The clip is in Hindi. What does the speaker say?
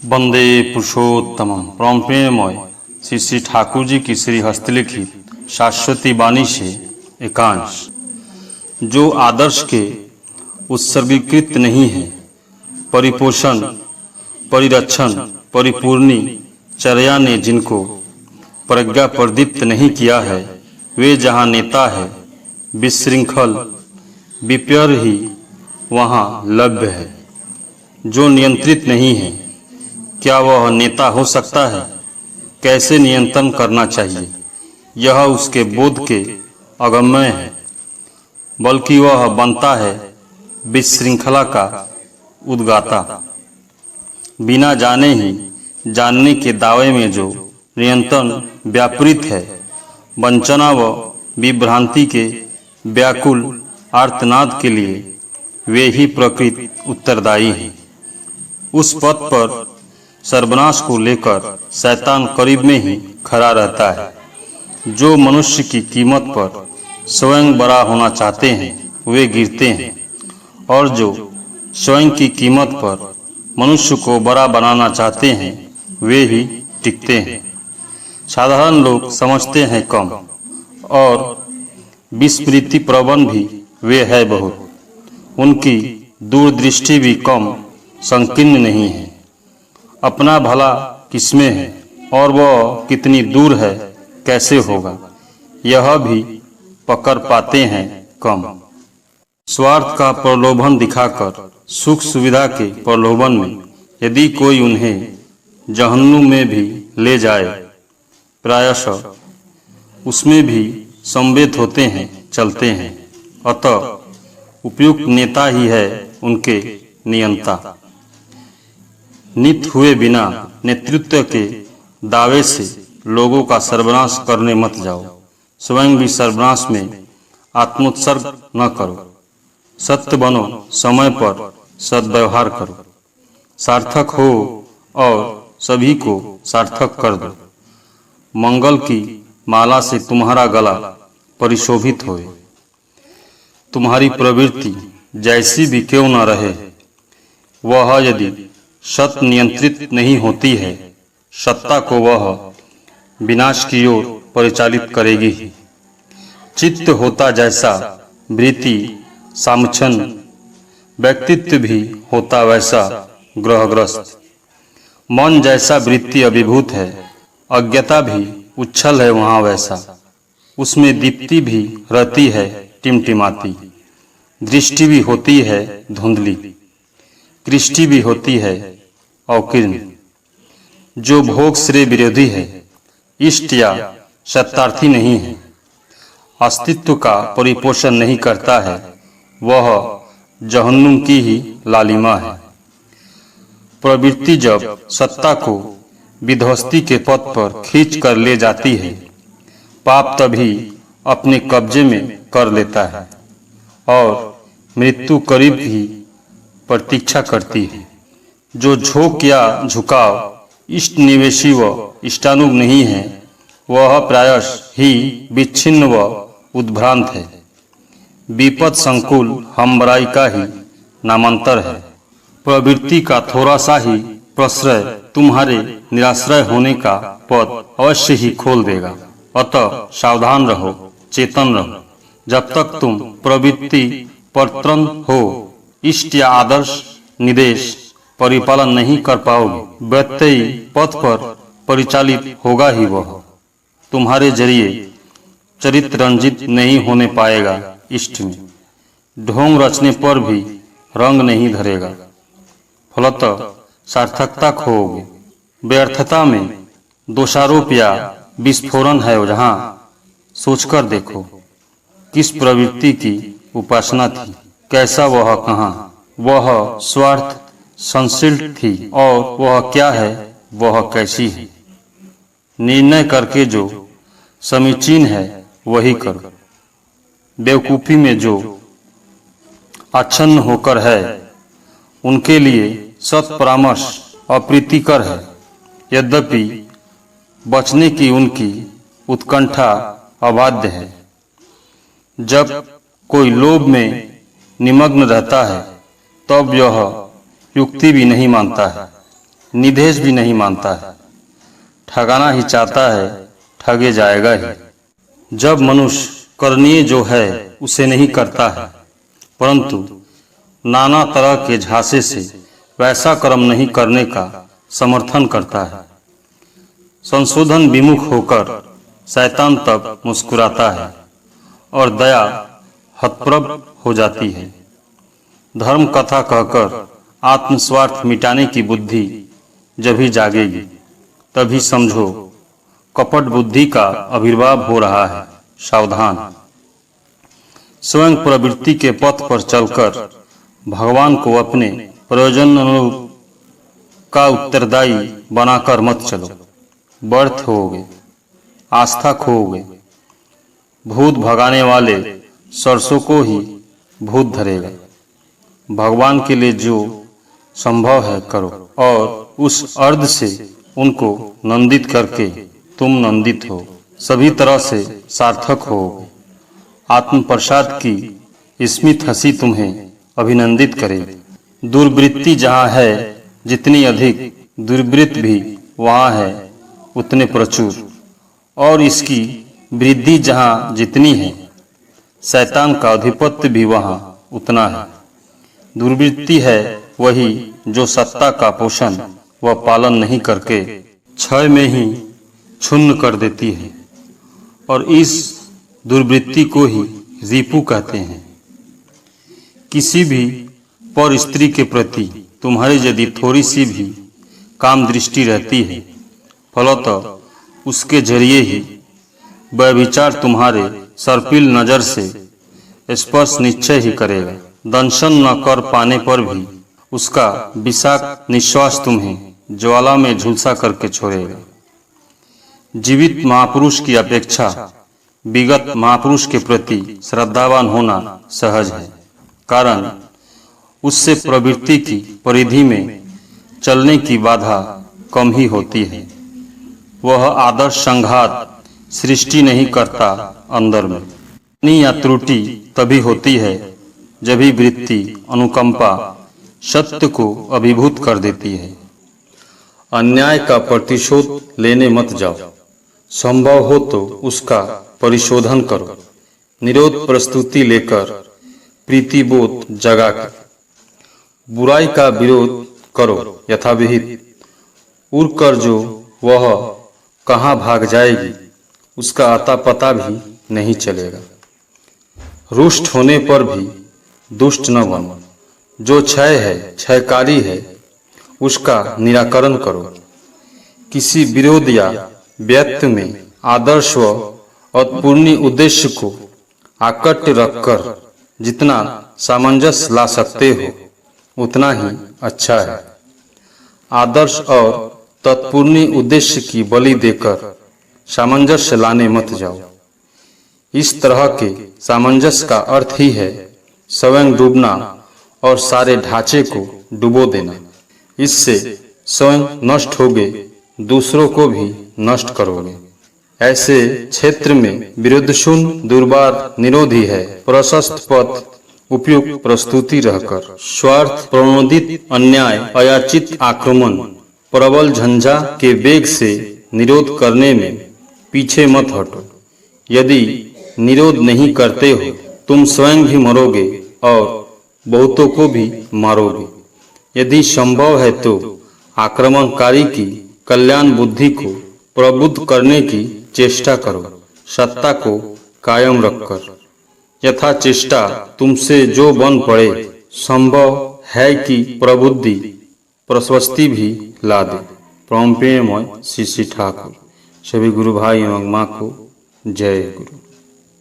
वंदे पुरुषोत्तमम। परम प्रेममय श्री श्री ठाकुर जी की श्री हस्तलिखित शाश्वती वाणी से एकांश। जो आदर्श के उत्सर्गीकृत नहीं है, परिपोषण परिरक्षण परिपूर्णी चर्या ने जिनको प्रज्ञा प्रदीप्त नहीं किया है, वे जहाँ नेता है विशृंखल विप्यर ही वहाँ लभ्य है। जो नियंत्रित नहीं है, क्या वह नेता हो सकता है? कैसे नियंत्रण करना चाहिए, यह उसके बोध के अगम्य है, बल्कि वह बनता है विशृंखला का उद्गाता। बिना जाने ही जानने के दावे में जो नियंत्रण व्यापृत है, वंचना व विभ्रांति के व्याकुल आर्तनाद के लिए वे ही प्रकृति उत्तरदायी है। उस पथ पर सर्वनाश को लेकर शैतान करीब में ही खड़ा रहता है। जो मनुष्य की कीमत पर स्वयं बड़ा होना चाहते हैं, वे गिरते हैं, और जो स्वयं की कीमत पर मनुष्य को बड़ा बनाना चाहते हैं, वे ही टिकते हैं। साधारण लोग समझते हैं कम, और विस्मृति प्रवण भी वे है बहुत। उनकी दूरदृष्टि भी कम संकीर्ण नहीं है। अपना भला किसमें है और वह कितनी दूर है, कैसे होगा, यह भी पकड़ पाते हैं कम। स्वार्थ का प्रलोभन दिखाकर सुख सुविधा के प्रलोभन में यदि कोई उन्हें जहन्नुम में भी ले जाए, प्रायशः उसमें भी संवेद होते हैं, चलते हैं। अतः उपयुक्त नेता ही है उनके नियंता। नित हुए बिना नेतृत्व के दावे से लोगों का सर्वनाश करने मत जाओ। स्वयं भी सर्वनाश में आत्मोत्सर्ग न करो। सत्य बनो, समय पर सद्व्यवहार करो, सार्थक हो और सभी को सार्थक कर दो। मंगल की माला से तुम्हारा गला परिशोभित होए। तुम्हारी प्रवृत्ति जैसी भी क्यों न रहे, वह यदि सत नियंत्रित नहीं होती है, सत्ता को वह विनाश की ओर परिचालित करेगी ही। चित्त होता जैसा वृत्ति सामच्छन्न, व्यक्तित्व भी होता वैसा ग्रहग्रस्त। मन जैसा वृत्ति अभिभूत है, अज्ञता भी उच्छल है वहाँ वैसा। उसमें दीप्ति भी रहती है टिमटिमाती, दृष्टि भी होती है धुंधली, कृष्टि भी होती है अवकीर्ण। जो भोग श्रेय विरोधी है, इष्ट या सत्यार्थी नहीं है, अस्तित्व का परिपोषण नहीं करता है, वह जहन्नुम की ही लालिमा है। प्रवृत्ति जब सत्ता को विध्वस्ती के पथ पर खींच कर ले जाती है, पाप तभी अपने कब्जे में कर लेता है और मृत्यु करीब ही प्रतीक्षा करती है। जो झोंक या झुकाव इष्ट निवेशी व इष्टानुग नहीं है, वह प्रायश ही विच्छिन्न व उद्भ्रांत है। विपद संकुल हमबराई का ही नामांतर है। प्रवृत्ति का थोड़ा सा ही प्रश्रय तुम्हारे निराश्रय होने का पथ अवश्य ही खोल देगा। अतः सावधान रहो, चेतन रहो। जब तक तुम प्रवृत्ति परतंत्र हो, इष्ट या आदर्श निदेश परिपालन नहीं कर पाओगे, व्यत्ययी पथ पर परिचालित होगा ही वह। तुम्हारे जरिए चरित्र रंजित नहीं होने पाएगा इष्ट में। ढोंग रचने पर भी रंग नहीं धरेगा, फलतः सार्थकता खोओगे। व्यर्थता में दोषारोप या विस्फोरण है जहाँ सोचकर देखो किस प्रवृत्ति की उपासना थी, कैसा वह कहाँ। वह स्वार्थ संश्लिष्ट थी और वह क्या है, वह कैसी है। निर्णय करके जो समीचीन है वही करो। बेवकूफ़ी में जो आच्छन्न होकर है, उनके लिए सत परामर्श अप्रीतिकर है। यद्यपि बचने की उनकी उत्कंठा अबाध्य है। जब कोई लोभ में निमग्न रहता है, तब यह युक्ति भी नहीं मानता है। निदेश भी नहीं मानता है, ठगाना ही चाहता है, ठगे जाएगा ही। जब मनुष्य करनीय जो है उसे नहीं करता है, परंतु नाना तरह के झांसे से वैसा कर्म नहीं करने का समर्थन करता है, संशोधन विमुख होकर शैतान तक मुस्कुराता है और दया हतप्रभ हो जाती है। धर्म कथा कहकर आत्मस्वार्थ मिटाने की बुद्धि जब ही जागेगी, तभी समझो कपट बुद्धि का आविर्भाव हो रहा है। सावधान। स्वयं प्रवृत्ति के पथ पर चलकर भगवान को अपने प्रयोजन अनुरूप का उत्तरदायी बनाकर मत चलो। व्यर्थ होगे, आस्था खोओगे। भूत भगाने वाले सरसों को ही भूत धरेगा। भगवान के लिए जो संभव है करो और उस अर्ध से उनको नंदित करके तुम नंदित हो, सभी तरह से सार्थक होगे। आत्म प्रसाद की स्मित हंसी तुम्हें अभिनंदित करे। दुर्वृत्ति जहाँ है जितनी अधिक, दुर्वृत्त भी वहाँ है उतने प्रचुर, और इसकी वृद्धि जहाँ जितनी है, शैतान का आधिपत्य भी वहाँ उतना है। दुर्वृत्ति है वही जो सत्ता का पोषण व पालन नहीं करके क्षय में ही क्षुण्ण कर देती है, और इस दुर्वृत्ति को ही रिपु कहते हैं। किसी भी पर स्त्री के प्रति तुम्हारी यदि थोड़ी सी भी काम दृष्टि रहती है, फलतः उसके जरिए ही वह विचार तुम्हारे सर्पिल नजर से स्पर्श निश्चय ही करेगा। दंशन न कर पाने पर भी उसका विषाक्त निश्वास तुम्हें ज्वाला में झुलसा करके छोड़ेगा। जीवित महापुरुष की अपेक्षा विगत महापुरुष के प्रति श्रद्धावान होना सहज है, कारण उससे प्रवृत्ति की परिधि में चलने की बाधा कम ही होती है। वह आदर्श संघात सृष्टि नहीं करता अंदर में। हानि या त्रुटि तभी होती है जब ही वृत्ति अनुकंपा सत्य को अभिभूत कर देती है। अन्याय का प्रतिशोध लेने मत जाओ, संभव हो तो उसका परिशोधन करो। निरोध प्रस्तुति लेकर प्रीतिबोध जगाकर बुराई का विरोध करो यथाविहित। उड़कर जो वह कहाँ भाग जाएगी उसका आता पता भी नहीं चलेगा। रुष्ट होने पर भी दुष्ट न बनो। जो क्षय है, क्षयकारी है, उसका निराकरण करो। किसी विरोध या व्यक्ति में आदर्श व अपूर्णीय उद्देश्य को आकट रखकर जितना सामंजस्य ला सकते हो उतना ही अच्छा है। आदर्श और तत्पूर्णीय उद्देश्य की बलि देकर सामंजस्य लाने मत जाओ। इस तरह के सामंजस्य का अर्थ ही है स्वयं डूबना और सारे ढांचे को डुबो देना। इससे स्वयं नष्ट होगे, दूसरों को भी नष्ट करोगे। ऐसे क्षेत्र में विरुद्ध शून्य दुर्बार निरोधी है। प्रशस्त पथ उपयुक्त प्रस्तुति रहकर स्वार्थ प्रणोदित अन्याय अयाचित आक्रमण प्रबल झंझा के वेग से निरोध करने में पीछे मत हटो। यदि निरोध नहीं करते हो तुम स्वयं भी मरोगे और बहुतों को भी मारोगे। यदि संभव है तो आक्रमणकारी की कल्याण बुद्धि को प्रबुद्ध करने की चेष्टा करो, सत्ता को कायम रखकर। यथा चेष्टा तुमसे जो बन पड़े, संभव है कि प्रबुद्धि प्रशस्ति भी ला दे। प्रेममय श्री ठाकुर। सभी गुरु भाई एवं माँ को जय गुरु।